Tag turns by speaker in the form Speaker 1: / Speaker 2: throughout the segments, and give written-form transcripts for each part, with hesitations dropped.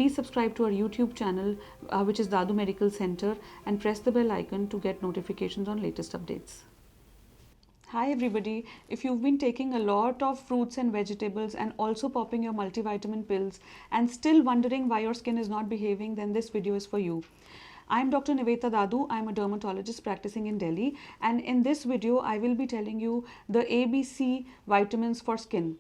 Speaker 1: please subscribe to our YouTube channel, which is Dadu Medical Center, and press the bell icon to get notifications on latest updates. Hi everybody, if you've been taking a lot of fruits and vegetables and also popping your multivitamin pills and still wondering why your skin is not behaving, then this video is for you. I'm Dr. Niveta Dadu. I'm a dermatologist practicing in Delhi, and in this video I will be telling you the ABC vitamins for skin.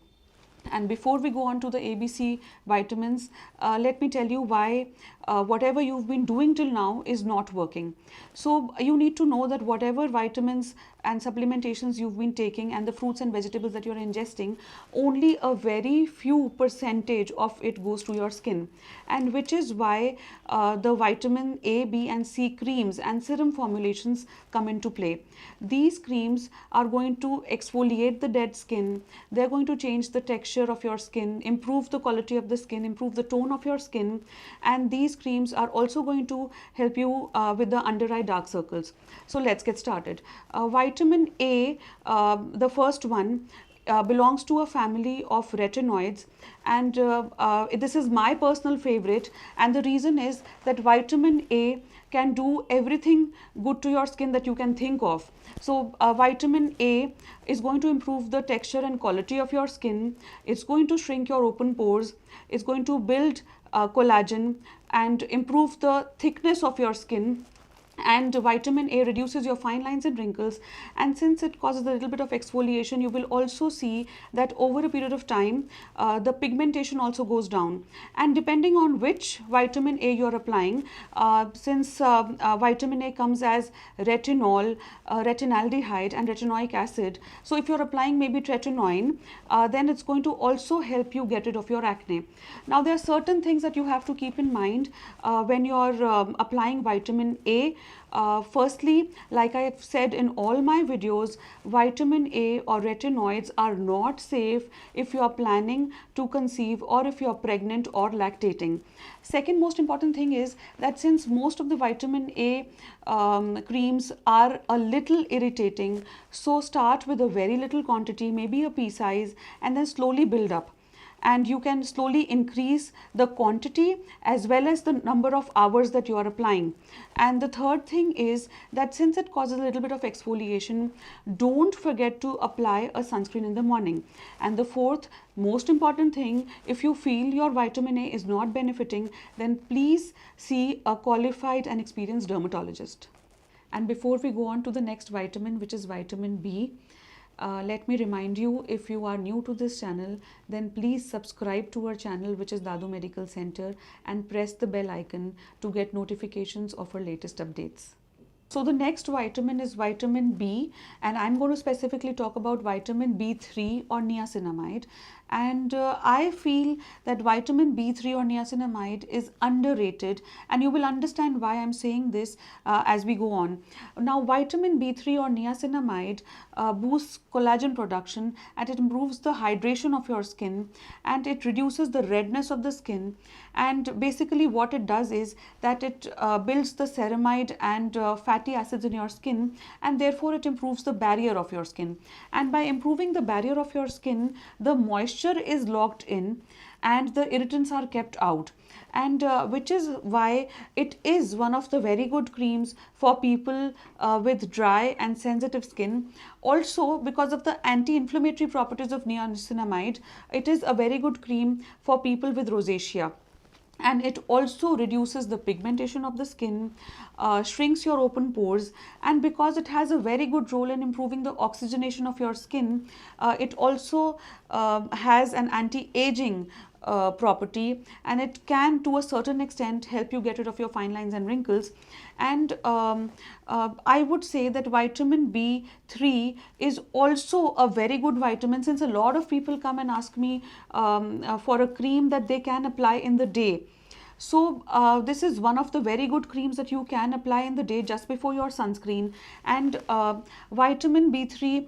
Speaker 1: And before we go on to the ABC vitamins, let me tell you why whatever you've been doing till now is not working. So you need to know that whatever vitamins and supplementations you've been taking and the fruits and vegetables that you're ingesting, only a very few percentage of it goes to your skin, and which is why the vitamin A, B and C creams and serum formulations come into play. These creams are going to exfoliate the dead skin. They're going to change the texture of your skin, improve the quality of the skin, improve the tone of your skin, and these creams are also going to help you with the under eye dark circles. So let's get started. Vitamin A, the first one, belongs to a family of retinoids, and this is my personal favorite, and the reason is that vitamin A can do everything good to your skin that you can think of. So vitamin A is going to improve the texture and quality of your skin. It's going to shrink your open pores. It's going to build collagen and improve the thickness of your skin. And vitamin A reduces your fine lines and wrinkles, and since it causes a little bit of exfoliation, you will also see that over a period of time the pigmentation also goes down. And depending on which vitamin A you are applying, since vitamin A comes as retinol, retinaldehyde and retinoic acid, so if you are applying maybe tretinoin, then it's going to also help you get rid of your acne. Now there are certain things that you have to keep in mind when you are applying vitamin A. Firstly, like I have said in all my videos, vitamin A or retinoids are not safe if you are planning to conceive or if you are pregnant or lactating. Second most important thing is that since most of the vitamin A creams are a little irritating, so start with a very little quantity, maybe a pea size, and then slowly build up. And you can slowly increase the quantity as well as the number of hours that you are applying. And the third thing is that since it causes a little bit of exfoliation, don't forget to apply a sunscreen in the morning. And the fourth most important thing, if you feel your vitamin A is not benefiting, then please see a qualified and experienced dermatologist. And before we go on to the next vitamin, which is vitamin B, let me remind you, if you are new to this channel, then please subscribe to our channel, which is Dadu Medical Center, and press the bell icon to get notifications of our latest updates. So the next vitamin is vitamin B, and I'm going to specifically talk about vitamin B3 or niacinamide. And I feel that vitamin B3 or niacinamide is underrated, and you will understand why I'm saying this as we go on. Now, vitamin B3 or niacinamide boosts collagen production, and it improves the hydration of your skin, and it reduces the redness of the skin. And basically what it does is that it builds the ceramide and fatty acids in your skin, and therefore it improves the barrier of your skin. And by improving the barrier of your skin, the moisture is locked in and the irritants are kept out, and which is why it is one of the very good creams for people with dry and sensitive skin. Also, because of the anti-inflammatory properties of niacinamide, it is a very good cream for people with rosacea. And it also reduces the pigmentation of the skin, shrinks your open pores, and because it has a very good role in improving the oxygenation of your skin, it also has an anti-aging property, and it can to a certain extent help you get rid of your fine lines and wrinkles. And I would say that vitamin B3 is also a very good vitamin, since a lot of people come and ask me for a cream that they can apply in the day. So this is one of the very good creams that you can apply in the day just before your sunscreen. And vitamin B3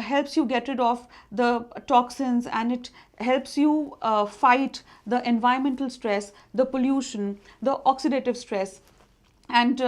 Speaker 1: helps you get rid of the toxins, and it helps you fight the environmental stress, the pollution, the oxidative stress. And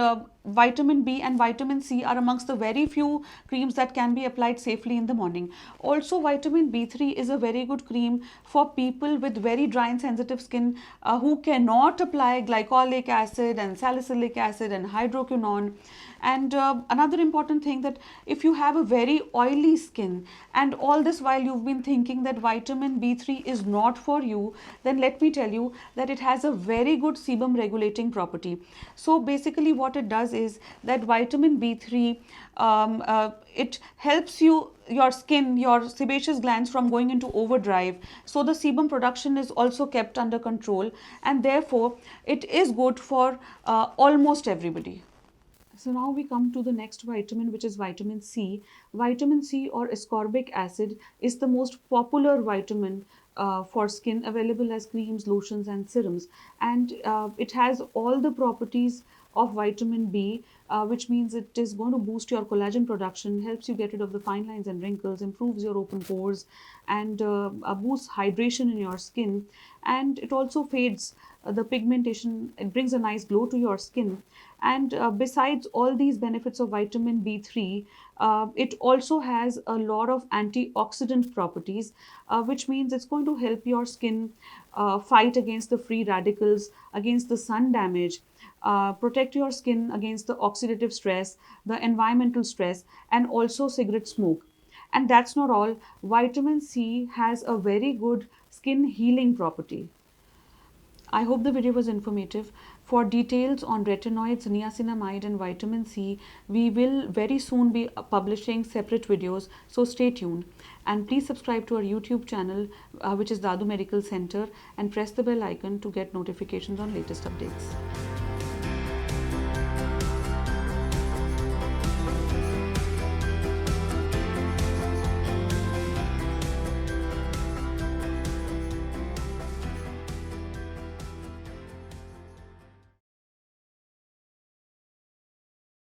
Speaker 1: vitamin B and vitamin C are amongst the very few creams that can be applied safely in the morning. Also, vitamin B3 is a very good cream for people with very dry and sensitive skin who cannot apply glycolic acid and salicylic acid and hydroquinone. And another important thing, that if you have a very oily skin and all this while you've been thinking that vitamin B3 is not for you, then let me tell you that it has a very good sebum regulating property. So basically what it does is that vitamin B3, it helps your skin, your sebaceous glands from going into overdrive. So the sebum production is also kept under control, and therefore it is good for almost everybody. So now we come to the next vitamin, which is vitamin C. Vitamin C or ascorbic acid is the most popular vitamin for skin, available as creams, lotions, and serums. And it has all the properties of vitamin B, which means it is going to boost your collagen production, helps you get rid of the fine lines and wrinkles, improves your open pores, and boosts hydration in your skin. And it also fades the pigmentation, it brings a nice glow to your skin. And besides all these benefits of vitamin B3, it also has a lot of antioxidant properties, which means it's going to help your skin fight against the free radicals, against the sun damage, protect your skin against the oxidative stress, the environmental stress, and also cigarette smoke. And that's not all. Vitamin C has a very good skin healing property. I hope the video was informative. For details on retinoids, niacinamide, and vitamin C, we will very soon be publishing separate videos, so stay tuned. And please subscribe to our YouTube channel, which is Dadu Medical Center, and press the bell icon to get notifications on latest updates.